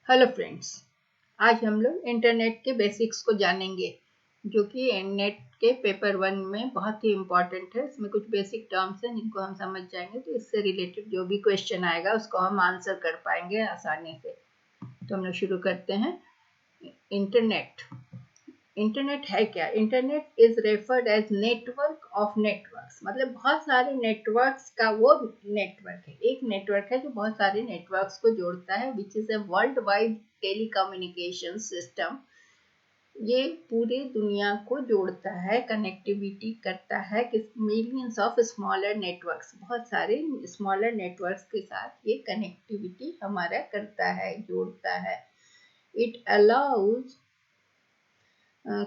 Hello friends, आज हम लोग इंटरनेट के बेसिक्स को जानेंगे जो कि नेट के पेपर 1 में बहुत ही इम्पॉर्टेंट है। इसमें कुछ बेसिक टर्म्स हैं जिनको हम समझ जाएंगे तो इससे रिलेटेड जो भी क्वेश्चन आएगा उसको हम आंसर कर पाएंगे आसानी से। तो हम लोग शुरू करते हैं। इंटरनेट है क्या? Internet is referred as network of networks, मतलब बहुत सारे नेटवर्क्स का वो नेटवर्क है। एक नेटवर्क है जो बहुत सारे नेटवर्क्स को जोड़ता है, which is a world wide telecommunication system. ये पूरे दुनिया को जोड़ता है, कनेक्टिविटी करता है कि मिलियंस ऑफ स्मॉलर नेटवर्क्स, बहुत सारे स्मॉलर नेटवर्क्स के साथ ये कनेक्टिविटी हमारा करता है, जोड़ता है। It allows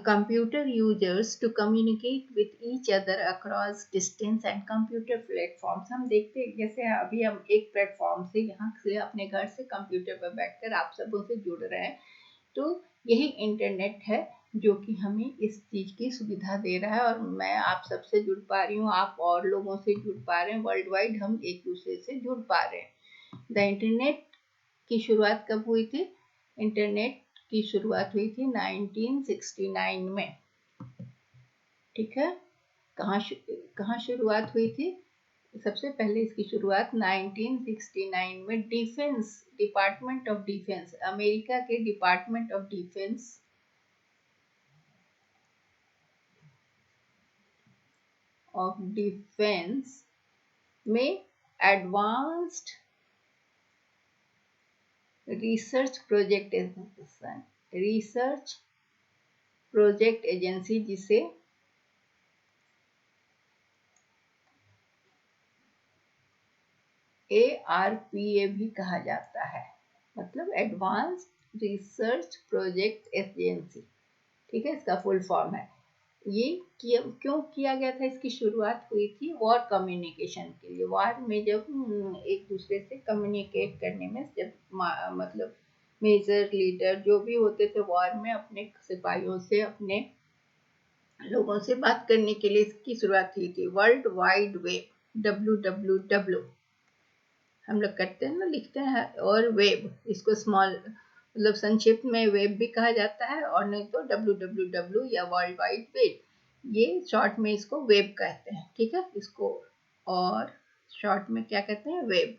computer users to communicate with each other across distance and computer platforms। हम देखते हैं जैसे अभी हम एक प्लेटफॉर्म से यहाँ से अपने घर से कंप्यूटर पर बैठकर आप सबों से जुड़ रहे हैं, तो यही इंटरनेट है जो कि हमें इस चीज़ की सुविधा दे रहा है। और मैं आप सबसे जुड़ पा रही हूँ, आप और लोगों से जुड़ पा रहे हैं, वर्ल्ड वाइड हम एक दूसरे से जुड़ पा रहे हैं। द इंटरनेट की शुरुआत कब हुई थी? इंटरनेट की शुरुआत हुई थी 1969 में। ठीक है, कहाँ शुरुआत हुई थी? सबसे पहले इसकी शुरुआत 1969 में डिपार्टमेंट ऑफ डिफेंस, अमेरिका के डिपार्टमेंट ऑफ डिफेंस में एडवांस्ड रिसर्च प्रोजेक्ट एजेंसी, जिसे ARPA भी कहा जाता है, मतलब एडवांस्ड रिसर्च प्रोजेक्ट एजेंसी। ठीक है, इसका फुल फॉर्म है। ये क्यों किया गया था? इसकी शुरुआत हुई थी वॉर कम्युनिकेशन के लिए। वॉर में जब एक दूसरे से कम्युनिकेट करने में, जब मतलब मेजर लीडर जो भी होते थे वॉर में, अपने सिपाहियों से, अपने लोगों से बात करने के लिए इसकी शुरुआत हुई थी। वर्ल्ड वाइड वेब, WWW हम लोग करते हैं ना, लिखते हैं, और वेब, इसको स्मॉल मतलब संक्षिप्त में वेब भी कहा जाता है, और नहीं तो WWW या वर्ल्ड वाइड वेब, ये शॉर्ट में इसको वेब कहते हैं। ठीक है, इसको और शॉर्ट में क्या कहते हैं? वेब,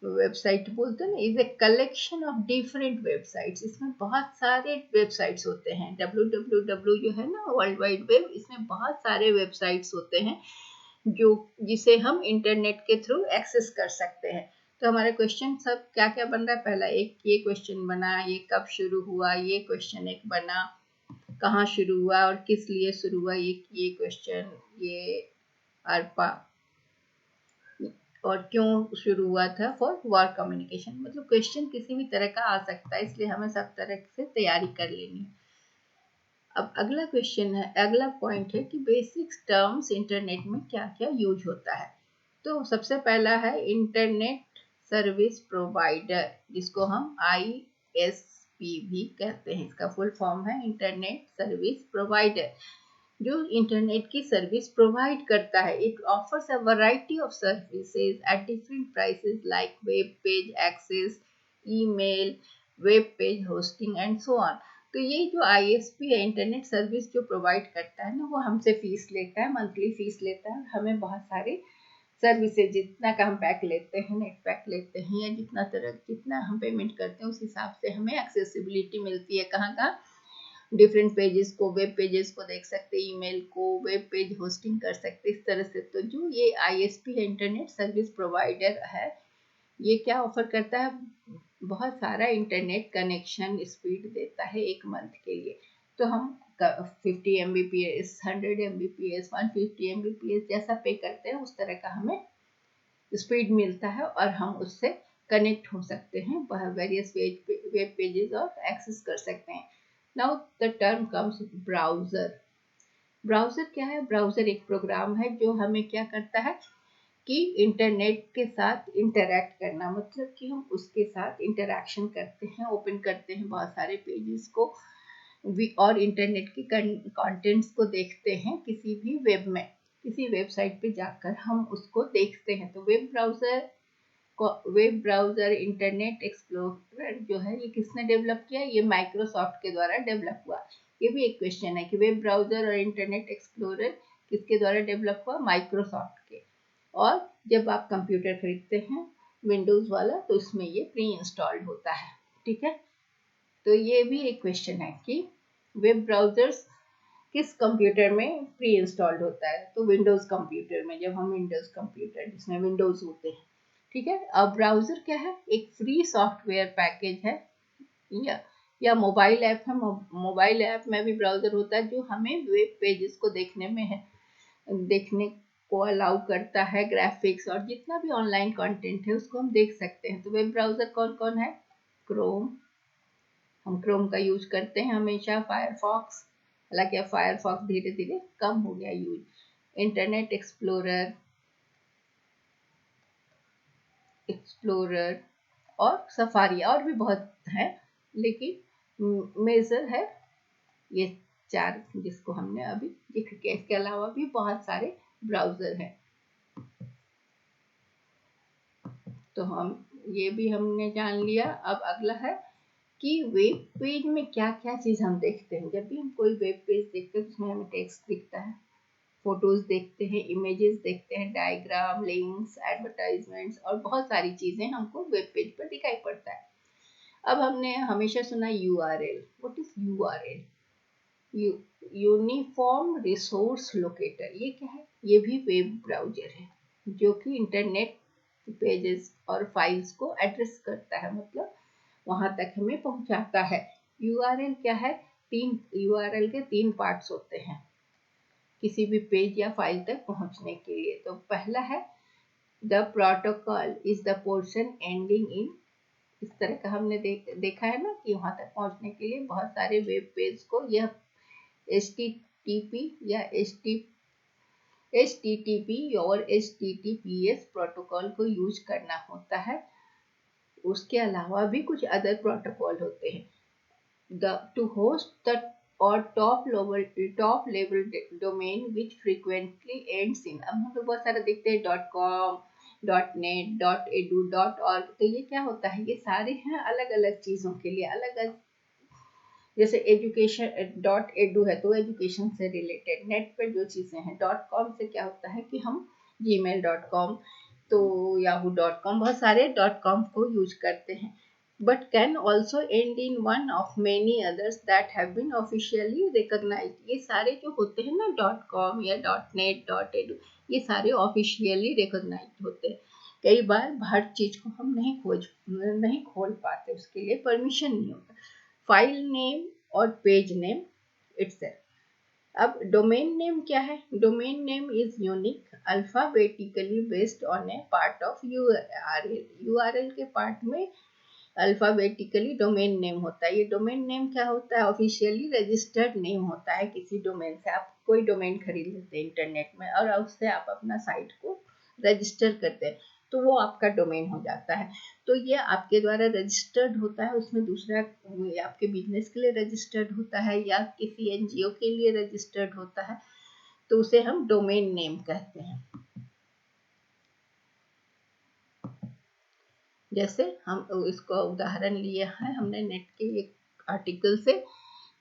वेबसाइट बोलते हैं ना। Is a collection of different websites, इसमें बहुत सारे वेबसाइट्स होते हैं। WWW जो है ना, वर्ल्ड वाइड वेब, इसमें बहुत सारे वेबसाइट्स होते हैं जो जिसे हम इंटरनेट के थ्रू एक्सेस कर सकते हैं। तो हमारे क्वेश्चन सब क्या क्या बन रहा है? पहला एक ये क्वेश्चन बना, ये कब शुरू हुआ, ये क्वेश्चन एक बना, कहाँ शुरू हुआ और किस लिए शुरू हुआ, ये क्वेश्चन, ये ARPA, और क्यों शुरू हुआ था फॉर वॉर कम्युनिकेशन। मतलब क्वेश्चन किसी भी तरह का आ सकता है, इसलिए हमें सब तरह से तैयारी कर लेनी है। अब अगला क्वेश्चन है, अगला पॉइंट है कि बेसिक टर्म्स इंटरनेट में क्या क्या यूज होता है। तो सबसे पहला है इंटरनेट सर्विस प्रोवाइडर, जिसको हम ISP भी कहते हैं। इसका फुल फॉर्म है इंटरनेट सर्विस प्रोवाइडर, जो इंटरनेट की सर्विस प्रोवाइड करता है। It offers a variety of services at different prices like web page access, email, web page hosting and so on. तो ये जो ISP है, इंटरनेट सर्विस जो प्रोवाइड करता है ना, वो हमसे फीस लेता है, मंथली फीस लेता है। हमें बहुत सारे सर्विसेज, जितना का हम पैक लेते हैं, नेट पैक लेते हैं, या जितना हम पेमेंट करते हैं, उस हिसाब से हमें एक्सेसिबिलिटी मिलती है। कहाँ कहाँ? डिफरेंट पेजेस को, वेब पेजेस को देख सकते, ईमेल को, वेब पेज होस्टिंग कर सकते, इस तरह से। तो जो ये ISP है, इंटरनेट सर्विस प्रोवाइडर है, ये क्या ऑफर करता है? बहुत सारा इंटरनेट कनेक्शन स्पीड देता है एक मंथ के लिए। तो हम 50 Mbps, 100 Mbps, 150 Mbps जैसा पे करते हैं, उस तरह का हमें स्पीड मिलता है, और हम उससे कनेक्ट हो सकते हैं, वेरियस वेब पेजेस और एक्सेस कर सकते हैं। Now the term comes browser. Browser क्या है? ब्राउजर एक प्रोग्राम है जो हमें क्या करता है कि इंटरनेट के साथ इंटरैक्ट करना, मतलब कि हम उसके साथ इंटरैक्शन करते हैं, ओपन करते हैं बहुत सारे पेजेस को, और इंटरनेट के कंटेंट्स को देखते हैं। किसी भी वेब में, किसी वेबसाइट पे जाकर हम उसको देखते हैं। तो web browser web browser, internet explorer जो है ये किसने डेवलप किया? ये माइक्रोसॉफ्ट के द्वारा डेवलप हुआ। ये भी एक क्वेश्चन है कि वेब ब्राउज़र और इंटरनेट एक्सप्लोरर किसके द्वारा डेवलप हुआ? माइक्रोसॉफ्ट के। और जब आप कंप्यूटर खरीदते हैं विंडोज़ वाला तो इसमें ये प्री इंस्टॉल्ड होता है। ठीक है, तो ये भी एक क्वेश्चन है कि वेब ब्राउज़र्स किस कंप्यूटर में प्री इंस्टॉल्ड होता है? तो विंडोज़ कंप्यूटर में, जब हम विंडोज़ कंप्यूटर जिसमें विंडोज़ होते हैं। ठीक है, अब ब्राउज़र क्या है? एक फ्री सॉफ्टवेयर पैकेज है या मोबाइल ऐप है। मोबाइल ऐप में भी ब्राउज़र होता है जो हमें वेब पेजेस को देखने को अलाउ करता है। ग्राफिक्स और जितना भी ऑनलाइन कंटेंट है उसको हम देख सकते हैं। तो वेब ब्राउज़र कौन कौन है? क्रोम, हम क्रोम का यूज करते हैं हमेशा। फायरफॉक्स, हालांकि अब फायरफॉक्स धीरे धीरे कम हो गया यूज। इंटरनेट एक्सप्लोरर और सफारी, और भी बहुत है लेकिन मेजर है ये 4 जिसको हमने अभी जिक्र किया। इसके अलावा भी बहुत सारे ब्राउज़र हैं। तो हम ये भी हमने जान लिया। अब अगला है कि वेब पेज में क्या क्या चीज़ हम देखते हैं। जब भी हम कोई वेब पेज देखते हैं उसमें हमें टेक्स्ट दिखता है, फोटोज देखते हैं, इमेजेस देखते हैं, डायग्राम, लिंक्स, एडवर्टाइजमेंट्स और बहुत सारी चीज़ें हमको वेब पेज पर दिखाई पड़ता है। अब हमने हमेशा सुना URL। What is URL? Uniform resource locator. ये क्या है? ये भी वेब ब्राउज़र है जो कि इंटरनेट पेजेस और फाइल्स को एड्रेस करता है, मतलब वहां तक हमें पहुंचाता है। URL क्या है? URL के 3 पार्ट्स होते हैं किसी भी पेज या फाइल तक पहुंचने के लिए। तो पहला है the protocol is the portion ending in. इस तरह का हमने देखा है ना कि वहां तक पहुंचने के लिए बहुत सारे वेब पेज को यह HTTP या HTTP और HTTPS प्रोटोकॉल को यूज करना होता है। उसके अलावा भी कुछ अदर प्रोटोकॉल होते हैं। टू होस्ट द और top level domain which frequently ends in. अब हम लोग बहुत सारे देखते हैं .com, .net, .edu, .org। तो ये क्या होता है? ये सारे हैं अलग अलग चीज़ों के लिए, अलग अलग। जैसे एजुकेशन .edu है तो एजुकेशन से रिलेटेड। नेट पर जो चीज़ें हैं। .com से क्या होता है कि हम gmail.com, तो yahoo.com, बहुत सारे .com को यूज करते हैं। but can also end in one of many others that have been officially recognized। ये सारे जो होते हैं ना .com या .net, .edu, ये सारे ऑफिशियली रिकॉग्नाइज्ड होते हैं। कई बार हर चीज को हम नहीं खोल पाते, उसके लिए परमिशन नहीं होता। फाइल नेम और पेज नेम इट्सेल्फ। अब डोमेन नेम क्या है? Domain name is unique alphabetically based on A part of URL। URL के पार्ट में अल्फाबेटिकली डोमेन नेम होता है। ये डोमेन नेम क्या होता है? ऑफिशियली रजिस्टर्ड नेम होता है किसी डोमेन से। आप कोई डोमेन खरीद लेते हैं इंटरनेट में और उससे आप अपना साइट को रजिस्टर करते हैं तो वो आपका डोमेन हो जाता है। तो ये आपके द्वारा रजिस्टर्ड होता है, उसमें दूसरा आपके बिजनेस के लिए रजिस्टर्ड होता है या किसी NGO के लिए रजिस्टर्ड होता है, तो उसे हम डोमेन नेम कहते हैं। जैसे हम इसको उदाहरण लिए हैं हमने नेट के एक आर्टिकल से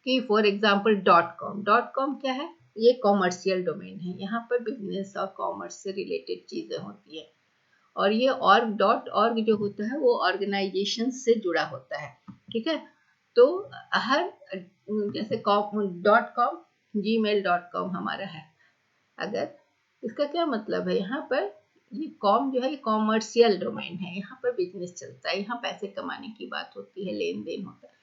कि फॉर एग्जांपल .com क्या है? ये कॉमर्शियल डोमेन है। यहाँ पर बिजनेस और कॉमर्स से रिलेटेड चीज़ें होती है। और ये .org जो होता है वो ऑर्गेनाइजेशन से जुड़ा होता है। ठीक है, तो हर जैसे .com gmail.com हमारा है। अगर इसका क्या मतलब है? यहाँ पर ये कॉम जो है ये कॉमर्शियल डोमेन है, यहाँ पर बिजनेस चलता है, यहाँ पैसे कमाने की बात होती है, लेन देन होता है।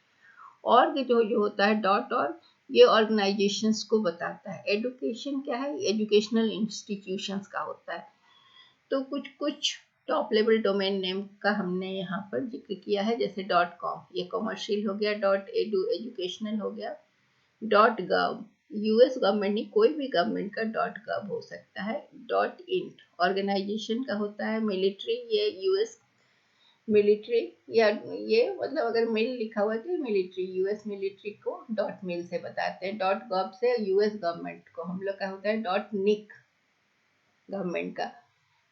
और जो होता है .org ये ऑर्गेनाइजेशंस को बताता है। एजुकेशन क्या है? एजुकेशनल इंस्टीट्यूशंस का होता है। तो कुछ टॉप लेवल डोमेन नेम का हमने यहाँ पर जिक्र किया है, जैसे .com ये कॉमर्शियल हो गया, .edu एजुकेशनल हो गया, .gov US गवर्नमेंट नहीं, कोई भी गवर्नमेंट का .gov हो सकता है, .int ऑर्गेनाइजेशन का होता है, मिलिट्री ये US मिलिट्री या ये मतलब अगर मिल लिखा हुआ है तो मिलिट्री, US मिलिट्री को .mil से बताते हैं। .gov से US गवर्नमेंट को हम लोग का होता है .nic गवर्नमेंट का।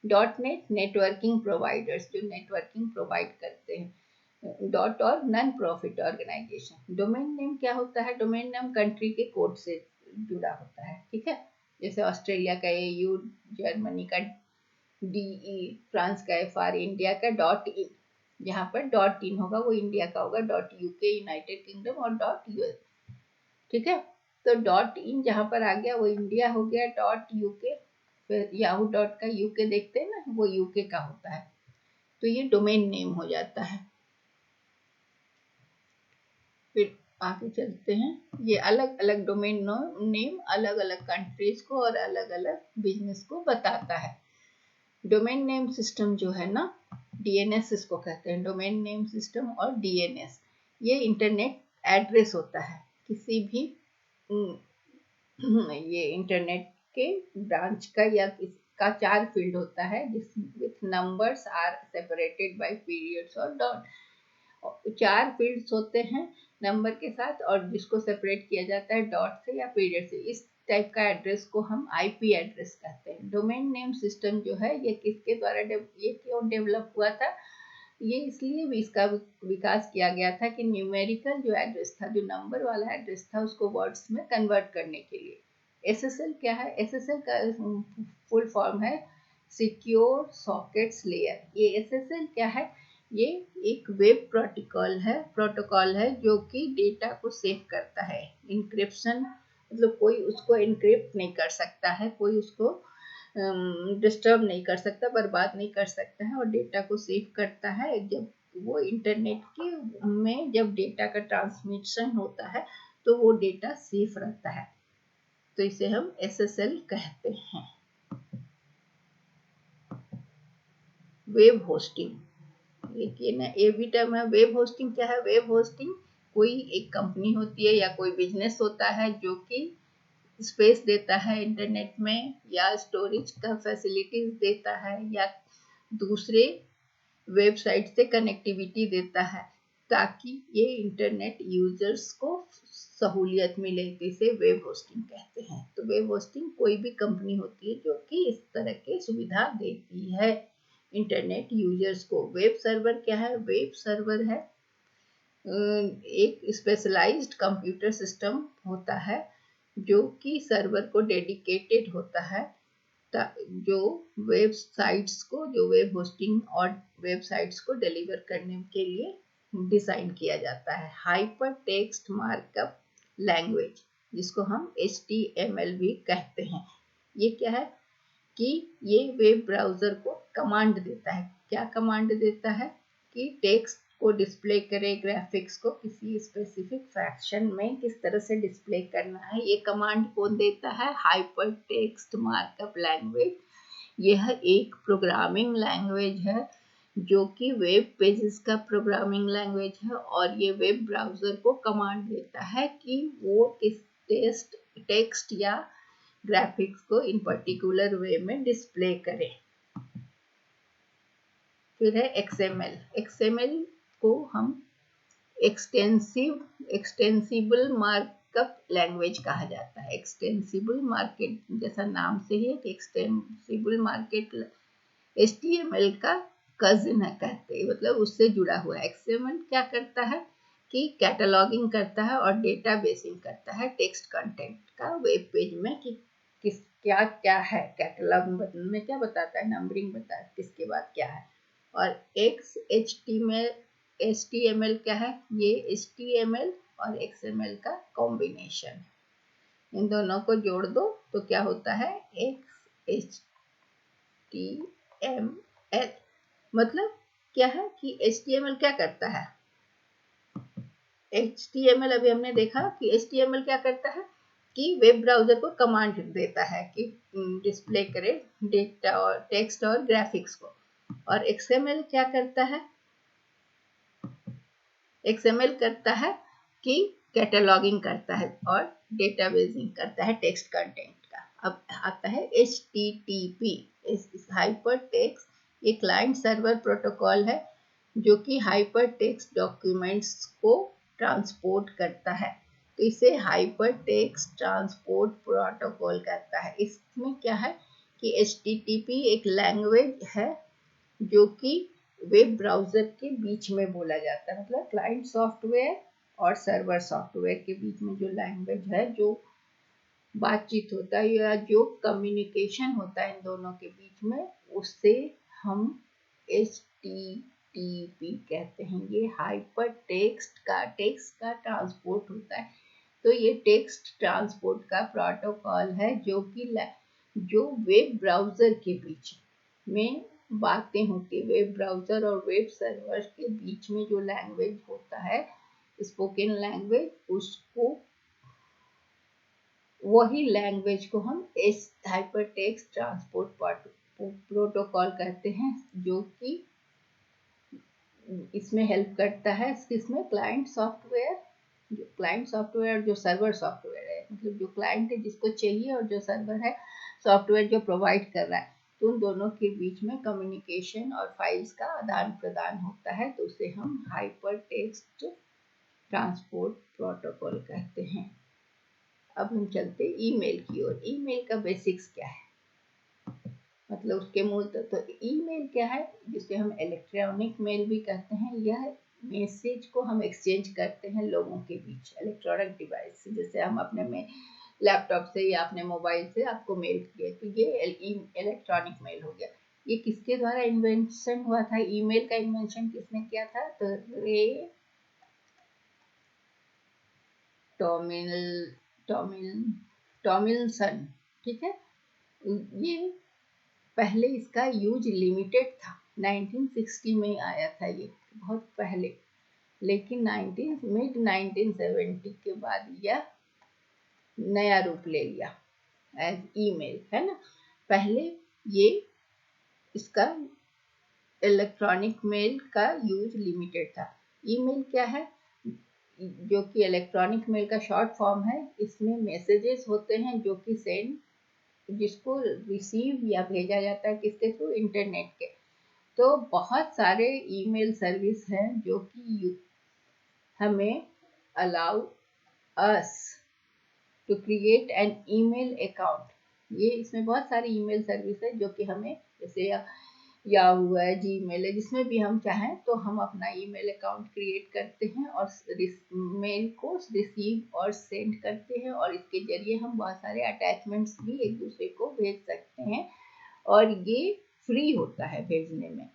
डॉट नेट नेटवर्किंग प्रोवाइडर्स, जो नेटवर्किंग प्रोवाइड करते हैं। डॉट और non profit organization. Domain name क्या होता है? डोमेन नेम कंट्री के कोड से जुड़ा होता है, ठीक है। जैसे ऑस्ट्रेलिया का AU, जर्मनी का DE, फ्रांस का FR, इंडिया का .in। जहाँ पर .in होगा वो इंडिया का होगा, .UK यूनाइटेड किंगडम और .US, ठीक है। तो .in जहाँ पर आ गया वो इंडिया हो गया। .UK, फिर याहू डॉट का UK देखते हैं ना, वो UK का होता है। तो ये डोमेन नेम हो जाता है। फिर आगे चलते हैं। ये अलग अलग डोमेन नेम अलग अलग कंट्रीज को और अलग अलग बिजनेस को बताता है। डोमेन नेम सिस्टम जो है ना, DNS इसको कहते हैं, डोमेन नेम सिस्टम और DNS, ये इंटरनेट एड्रेस होता है। किसी भी ये इंटरनेट के ब्रांच का या इसका 4 फील्ड होता है, जिस with numbers are separated by periods और डॉट। 4 फील्ड्स होते हैं नंबर के साथ, और जिसको सेपरेट किया जाता है डॉट से या पीरियड से। इस टाइप का एड्रेस को हम IP एड्रेस कहते हैं। डोमेन नेम सिस्टम जो है ये किसके द्वारा ये क्यों डेवलप हुआ था? ये इसलिए भी इसका विकास किया गया था कि न्यूमेरिकल जो एड्रेस था, जो नंबर वाला एड्रेस था, उसको वर्ड्स में कन्वर्ट करने के लिए। SSL क्या है? SSL का फुल फॉर्म है सिक्योर सॉकेट्स लेयर। ये SSL क्या है? ये एक वेब प्रोटोकॉल है जो कि डेटा को सेव करता है। इंक्रिप्शन मतलब कोई उसको इनक्रिप्ट नहीं कर सकता है, कोई उसको डिस्टर्ब नहीं कर सकता, बर्बाद नहीं कर सकता है, और डेटा को सेव करता है। जब वो इंटरनेट के में जब डेटा का ट्रांसमिशन होता है तो वो डेटा सेफ रहता है, तो इसे हम SSL कहते हैं। वेब होस्टिंग, ये भी टर्म है। वेब होस्टिंग क्या है? वेब होस्टिंग कोई एक कंपनी होती है या कोई बिजनेस होता है जो कि स्पेस देता है इंटरनेट में, या स्टोरेज का फैसिलिटीज देता है, या दूसरे वेबसाइट से कनेक्टिविटी देता है, ताकि ये इंटरनेट यूजर्स को सहूलियत मिले। इसे वेब होस्टिंग कहते हैं। तो वेब होस्टिंग कोई भी कंपनी होती है जो कि इस तरह की सुविधा देती है इंटरनेट यूजर्स को। वेब सर्वर क्या है? वेब सर्वर है एक स्पेशलाइज्ड कंप्यूटर सिस्टम होता है जो कि सर्वर को डेडिकेटेड होता है, जो वेबसाइट्स को, जो वेब होस्टिंग और वेबसाइट्स को डिलीवर करने के लिए डिजाइन किया जाता है। हाइपर टेक्स्ट मार्कअप लैंग्वेज, जिसको हम HTML भी कहते हैं। ये क्या है कि ये वेब ब्राउज़र को कमांड देता है। क्या कमांड देता है? कि टेक्स्ट को डिस्प्ले करे, ग्राफिक्स को किसी स्पेसिफिक फैशन में किस तरह से डिस्प्ले करना है, ये कमांड कौन देता है? Hyper text markup language. यह एक प्रोग्रामिंग लैंग्वेज है जो कि वेब पेजेस का प्रोग्रामिंग लैंग्वेज है, और ये वेब ब्राउज़र को कमांड देता है कि वो किस टेक्स्ट या ग्राफिक्स को इन पर्टिकुलर वे में डिस्प्ले करें। फिर है XML। XML को हम एक्सटेंसिबल मार्कअप लैंग्वेज कहा जाता है। एक्सटेंसिबल मार्केट, जैसा नाम से ही है कि एक्सटेंसिबल मार्केट HTML का कजिन है कहते हैं, मतलब उससे जुड़ा हुआ है। XML क्या करता है कि कैटलॉगिंग करता है और डेटा बेसिंग करता है टेक्स्ट कंटेंट का वेब पेज में, कि किस क्या क्या है। कैटलॉग में क्या बताता है? नंबरिंग बताता है किसके बाद क्या है। और HTML क्या है? ये HTML और XML का कॉम्बिनेशन। इन दोनों को जोड़ दो तो क्या होता है? HTML। मतलब क्या है कि HTML क्या करता है? HTML अभी हमने देखा कि HTML क्या करता है कि वेब ब्राउज़र को कमांड देता है कि डिस्प्ले करे डेटा और टेक्स्ट और ग्राफिक्स को। और XML क्या करता है? XML करता है कि कैटलॉगिंग करता है और डेटाबेसिंग करता है टेक्स्ट कंटेंट का। अब आता है HTTP, हाइपर टेक्स्ट। ये क्लाइंट सर्वर प्रोटोकॉल है जो कि हाइपर टेक्स्ट डॉक्यूमेंट्स को ट्रांसपोर्ट करता है, तो इसे हाइपर टेक्स्ट ट्रांसपोर्ट प्रोटोकॉल कहता है। इसमें क्या है कि HTTP एक लैंग्वेज है जो कि वेब ब्राउज़र के बीच में बोला जाता है, मतलब क्लाइंट सॉफ्टवेयर और सर्वर सॉफ्टवेयर के बीच में जो लैंग्वेज है, जो बातचीत होता है या जो कम्युनिकेशन होता है इन दोनों के बीच में, उससे हम HTTP कहते हैं। ये हाइपर टेक्स्ट का ट्रांसपोर्ट होता है। तो ये टेक्स्ट ट्रांसपोर्ट का प्रोटोकॉल है जो वेब ब्राउज़र के बीच में बातें होती है। वेब ब्राउज़र और वेब सर्वर के बीच में जो लैंग्वेज होता है, स्पोकन लैंग्वेज, उसको वही लैंग्वेज को हम हाइपर टेक्स्ट ट्रांसपोर्ट प्रोटोकॉल कहते हैं, जो कि इसमें हेल्प करता है। इसमें क्लाइंट सॉफ्टवेयर और जो सर्वर सॉफ्टवेयर है, मतलब जो क्लाइंट है जिसको चाहिए और जो सर्वर है सॉफ्टवेयर जो प्रोवाइड कर रहा है, तो उन दोनों के बीच में कम्युनिकेशन और फाइल्स का आदान प्रदान होता है। तो उसे हम हाइपर टेक्स्ट ट्रांसपोर्ट प्रोटोकॉल कहते हैं। अब हम चलते ईमेल की ओर। ईमेल का बेसिक्स क्या है, मतलब उसके मूल तो ईमेल क्या है, जिसे हम इलेक्ट्रॉनिक मेल भी कहते हैं। यह मैसेज को हम एक्सचेंज करते हैं लोगों के बीच इलेक्ट्रॉनिक डिवाइस से। जैसे हम अपने में लैपटॉप से या अपने मोबाइल से आपको मेल किए, तो ये इलेक्ट्रॉनिक मेल हो गया। ये किसके द्वारा इन्वेंशन हुआ था? ईमेल का इन्वेंशन किसने किया था? तो रे टॉमिल्सन, ठीक है। ये पहले इसका यूज लिमिटेड था, 1960 में आया था ये, बहुत पहले। लेकिन मिड 1970 के बाद यह नया रूप ले लिया एज ईमेल, है ना। पहले ये इसका इलेक्ट्रॉनिक मेल का यूज लिमिटेड था। ईमेल क्या है? जो कि इलेक्ट्रॉनिक मेल का शॉर्ट फॉर्म है। इसमें मैसेजेस होते हैं जो कि जिसको रिसीव या भेजा जाता है किसके थ्रू? इंटरनेट के। तो बहुत सारे ईमेल सर्विस हैं जो कि हमें allow us to create an email account. ये इसमें बहुत सारी ईमेल सर्विस है जो कि हमें, जैसे याहू है, जीमेल है, जिसमें भी हम चाहें तो हम अपना ईमेल अकाउंट क्रिएट करते हैं और मेल को रिसीव और सेंड करते हैं, और इसके जरिए हम बहुत सारे अटैचमेंट्स भी एक दूसरे को भेज सकते हैं, और ये फ्री होता है भेजने में।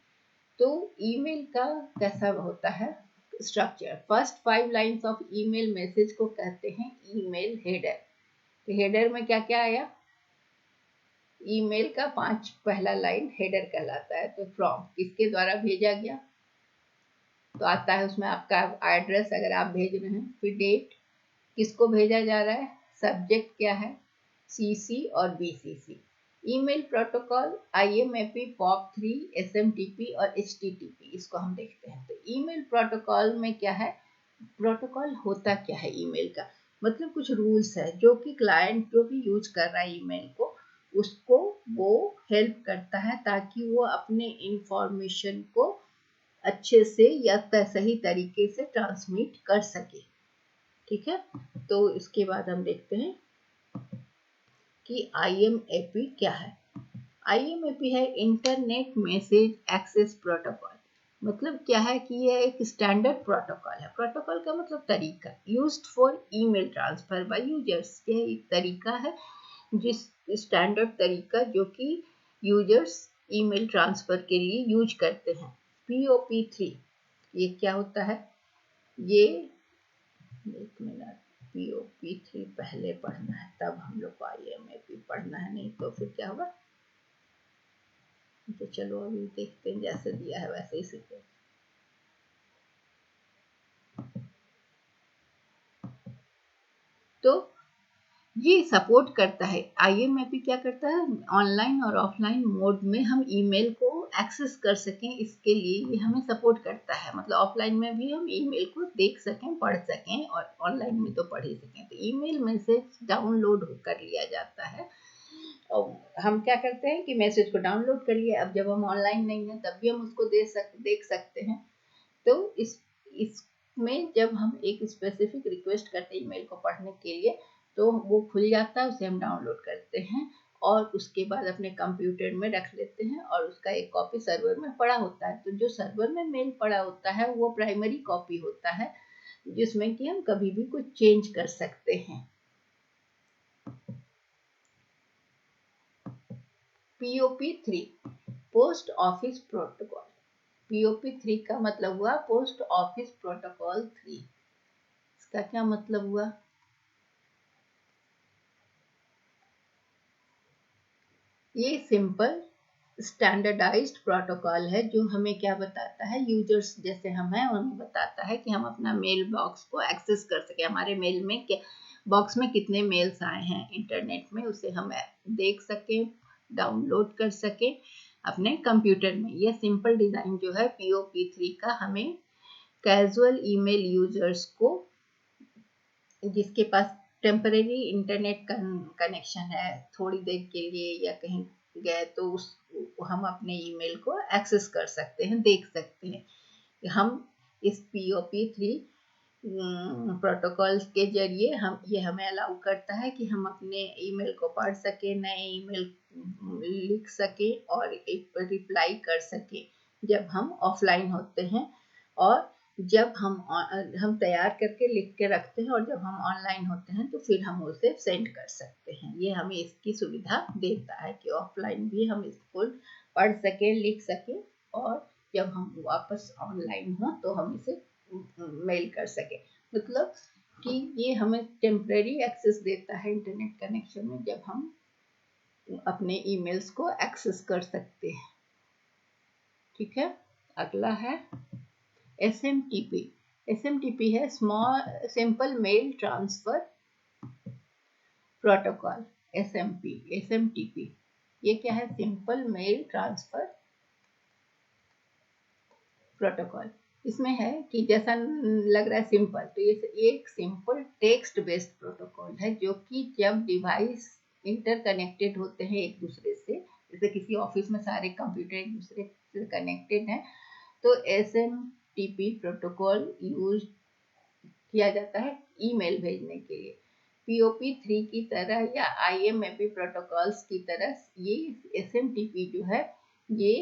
तो ईमेल का कैसा होता है structure? First 5 lines of email message को कहते हैं ईमेल हेडर। तो हेडर में क्या क्या आया? ईमेल का पहला लाइन हेडर कहलाता है। तो फ्रॉम किसके द्वारा भेजा गया, तो आता है उसमें आपका एड्रेस अगर आप भेज रहे हैं। फिर डेट, किसको भेजा जा रहा है, सब्जेक्ट क्या है, सीसी और BCC. Email protocol IMAP, POP3, SMTP और HTTP, इसको हम देखते हैं। तो ईमेल प्रोटोकॉल में क्या है, प्रोटोकॉल होता क्या है ईमेल का, मतलब कुछ रूल्स है जो कि क्लाइंट जो भी यूज कर रहा है ईमेल को, उसको वो हेल्प करता है ताकि वो अपने इंफॉर्मेशन को अच्छे से या सही तरीके से ट्रांसमिट कर सके, ठीक है। तो इसके बाद हम देखते हैं कि IMAP क्या है। IMAP है इंटरनेट मैसेज एक्सेस प्रोटोकॉल। मतलब क्या है कि यह एक स्टैंडर्ड प्रोटोकॉल है। प्रोटोकॉल का मतलब तरीका, used for email transfer by users. यह एक तरीका है, जिस स्टैंडर्ड तरीका जो कि यूजर्स ईमेल ट्रांसफर के लिए यूज करते हैं। POP3 ये क्या होता है? ये एक मिनट, POP3 पहले पढ़ना है, तब हम लोग को IMAP पढ़ना है, नहीं तो फिर क्या होगा। तो चलो अभी देखते हैं, जैसे दिया है वैसे ही सीखते हैं। तो ये सपोर्ट करता है, IMAP क्या करता है, ऑनलाइन और ऑफलाइन मोड में हम ईमेल को एक्सेस कर सकें, इसके लिए ये हमें सपोर्ट करता है। मतलब ऑफलाइन में भी हम ईमेल को देख सकें, पढ़ सकें, और ऑनलाइन में तो पढ़ ही सकें। तो ईमेल मैसेज डाउनलोड कर लिया जाता है, और हम क्या करते हैं कि मैसेज को डाउनलोड कर लिया। अब जब हम ऑनलाइन नहीं है तब भी हम उसको देख सकते हैं। तो इसमें जब हम एक स्पेसिफिक रिक्वेस्ट करते हैं ईमेल को पढ़ने के लिए, तो वो खुल जाता है, उसे हम डाउनलोड करते हैं और उसके बाद अपने कंप्यूटर में रख लेते हैं और उसका एक कॉपी सर्वर में पड़ा होता है। तो जो सर्वर में मेल पड़ा होता है वो प्राइमरी कॉपी होता है, जिसमें कि हम कभी भी कुछ चेंज कर सकते हैं। POP3 post office protocol. POP3 का मतलब हुआ पोस्ट ऑफिस प्रोटोकॉल 3। इसका क्या मतलब हुआ? ये सिंपल स्टैंडर्डाइज्ड प्रोटोकॉल है जो हमें क्या बताता है, यूजर्स जैसे हम हैं उन्हें बताता है कि हम अपना मेल बॉक्स को एक्सेस कर सके। हमारे मेल में बॉक्स में कितने मेल्स आए हैं इंटरनेट में, उसे हम देख सकें, डाउनलोड कर सकें अपने कंप्यूटर में। यह सिंपल डिज़ाइन जो है POP3 का हमें कैजुअल ईमेल यूजर्स को, जिसके पास टेम्परेरी इंटरनेट कनेक्शन है थोड़ी देर के लिए या कहीं गए, तो उस हम अपने ईमेल को एक्सेस कर सकते हैं, देख सकते हैं। हम इस POP3 प्रोटोकॉल्स के जरिए ये हमें अलाउ करता है कि हम अपने ईमेल को पढ़ सके, नए ईमेल लिख सके और एक रिप्लाई कर सके जब हम ऑफलाइन होते हैं, और जब हम तैयार करके लिख के रखते हैं और जब हम ऑनलाइन होते हैं तो फिर हम उसे सेंड कर सकते हैं। ये हमें इसकी सुविधा देता है कि ऑफलाइन भी हम इसको पढ़ सकें, लिख सकें, और जब हम वापस ऑनलाइन हो तो हम इसे मेल कर सके। मतलब कि ये हमें टेम्परेरी एक्सेस देता है इंटरनेट कनेक्शन में, जब हम अपने ईमेल्स को एक्सेस कर सकते हैं। ठीक है, अगला है SMTP। SMTP है small simple mail transfer protocol. SMTP ये क्या है? Simple mail transfer protocol. इसमें है कि जैसा लग रहा है सिंपल, तो ये एक सिंपल टेक्स्ट बेस्ड प्रोटोकॉल है जो कि जब डिवाइस इंटरकनेक्टेड होते हैं एक दूसरे से, जैसे किसी ऑफिस में सारे कंप्यूटर एक दूसरे से कनेक्टेड हैं, तो SMTP प्रोटोकॉल यूज किया जाता है ईमेल भेजने के लिए। POP3 की तरह या IMAP प्रोटोकॉल्स की तरह ये SMTP जो है, ये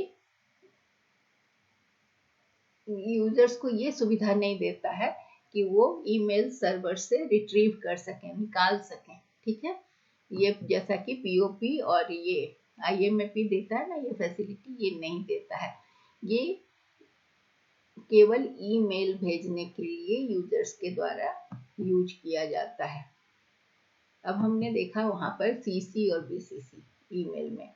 यूजर्स को ये सुविधा नहीं देता है कि वो ईमेल सर्वर से रिट्रीव कर सकें, निकाल सकें। ठीक है, ये जैसा कि POP और ये IMAP देता है ना, ये फैसिलिटी ये नहीं देता है। ये केवल ईमेल भेजने के लिए यूजर्स के द्वारा यूज किया जाता है। अब हमने देखा वहां पर CC और BCC ईमेल में।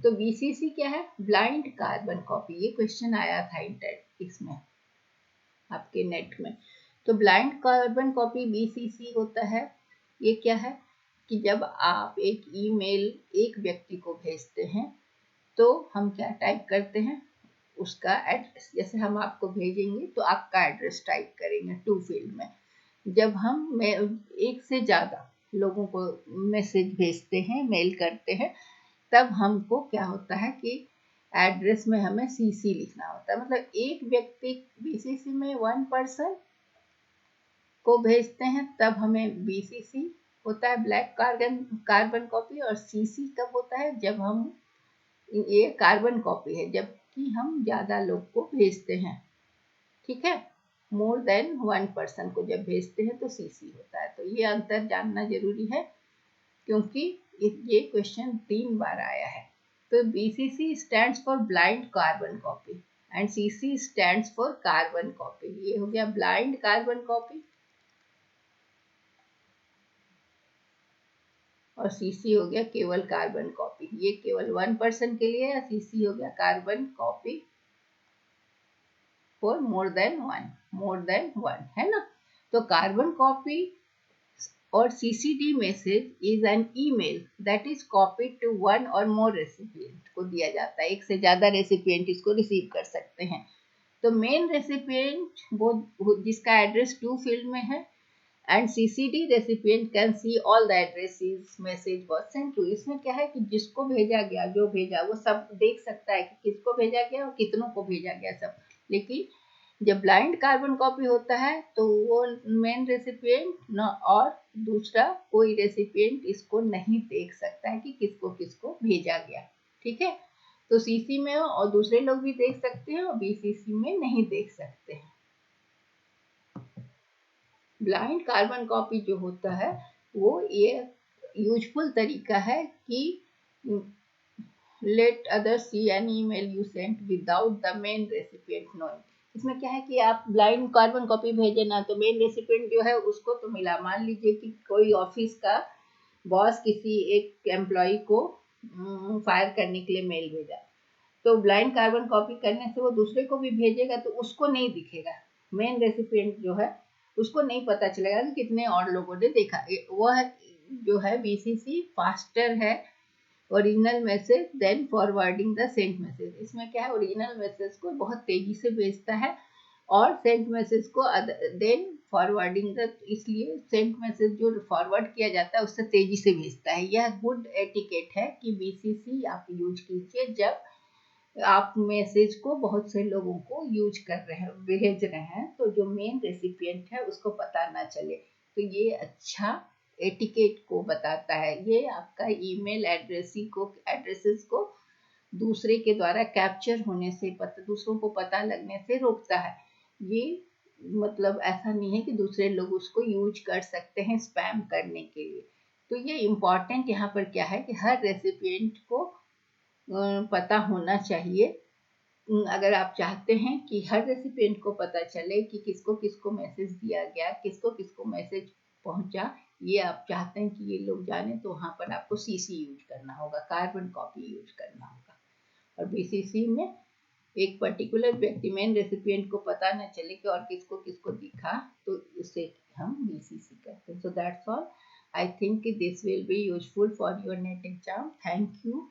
तो BCC क्या है? Blind carbon copy. ये क्वेश्चन आया था इसमें आपके नेट में। तो ब्लाइंड कार्बन कॉपी BCC होता है। ये क्या है कि जब आप एक ईमेल एक व्यक्ति को भेजते हैं तो हम क्या टाइप करते हैं, उसका एड्रेस। जैसे हम आपको भेजेंगे तो आपका एड्रेस टाइप करेंगे टू फील्ड में। जब हम एक से ज़्यादा लोगों को मैसेज भेजते हैं, मेल करते हैं, तब हमको क्या होता है कि एड्रेस में हमें CC लिखना होता है। मतलब एक व्यक्ति BCC में 1 पर्सन को भेजते हैं तब हमें BCC होता है, ब्लैक कार्बन कॉपी। और CC कब होता है? जब हम, ये कार्बन कॉपी है जबकि हम ज़्यादा लोग को भेजते हैं। ठीक है, मोर देन 1 पर्सन को जब भेजते हैं तो CC होता है। तो ये अंतर जानना जरूरी है क्योंकि ये क्वेश्चन 3 बार आया है। तो BCC stands for blind carbon copy and CC stands for carbon copy. ये हो गया ब्लाइंड कार्बन कॉपी और CC हो गया केवल कार्बन कॉपी। ये केवल 1 पर्सन के लिए है। CC हो गया carbon copy for more than one, है ना। तो कार्बन कॉपी और CCD message is an email that is copied to 1 और मोर रेसिपिएंट को दिया जाता है। एक से ज्यादा रेसिपिएंट इसको रिसीव कर सकते हैं। तो मेन रेसिपिएंट वो जिसका एड्रेस टू फील्ड में है, and CCD recipient can see all the addresses message was sent to. इसमें क्या है कि जिसको भेजा गया, जो भेजा वो सब देख सकता है कि किसको भेजा गया और कितनों को भेजा गया सब। लेकिन जब ब्लाइंड कार्बन कॉपी होता है तो वो मेन रेसिपिएंट न और दूसरा कोई रेसिपिएंट इसको नहीं देख सकता है कि किसको किसको भेजा गया। ठीक है, तो सीसी में और दूसरे लोग भी देख सकते हैं और बीसीसी में नहीं देख सकते हैं। ब्लाइंड कार्बन कॉपी जो होता है वो ये यूजफुल तरीका है कि let others see an email you sent without the main recipient knowing। इसमें क्या है कि आप ब्लाइंड कार्बन कॉपी भेजे ना तो मेन रेसिपिएंट जो है उसको तो मिला। मान लीजिए कि कोई ऑफिस का बॉस किसी एक एम्प्लॉय को फायर करने के लिए मेल भेजा, तो ब्लाइंड कार्बन कॉपी करने से वो दूसरे को भी भेजेगा तो उसको नहीं दिखेगा। मेन रेसिपिएंट जो है उसको नहीं पता चलेगा कि कितने और लोगों ने देखा। वह जो है बीसीसी फास्टर है original message than forwarding the sent message. इसमें क्या है, ओरिजिनल मैसेज को बहुत तेजी से भेजता है और सेंट मैसेज को देन फॉरवर्डिंग द, इसलिए सेंट मैसेज जो फॉरवर्ड किया जाता है उससे तेजी से भेजता है। यह गुड एटिकेट है कि बीसीसी आप यूज कीजिए जब आप मैसेज को बहुत से लोगों को यूज कर रहे हैं, भेज रहे हैं, तो जो मेन रेसिपिएंट है उसको पता ना चले। तो ये अच्छा एटिकेट को बताता है। ये आपका ईमेल एड्रेसेस को दूसरे के द्वारा कैप्चर होने से दूसरों को पता लगने से रोकता है। ये मतलब ऐसा नहीं है कि दूसरे लोग उसको यूज कर सकते हैं स्पैम करने के लिए। तो ये इम्पॉर्टेंट यहाँ पर क्या है कि हर रेसिपिएंट को पता होना चाहिए। अगर आप चाहते हैं कि हर रेसिपिएंट को पता चले कि किसको किसको मैसेज दिया गया, किसको किसको मैसेज पहुंचा, ये आप चाहते हैं कि ये लोग जाने, तो वहाँ पर आपको सीसी यूज करना होगा, कार्बन कॉपी यूज करना होगा। और बीसीसी में एक पर्टिकुलर व्यक्ति मेन रेसिपिएंट को पता न चले कि और किसको किसको दिखा, तो उसे हम बीसीसी कहते हैं। So that's all. I think this will be useful for your net exam. Thank you.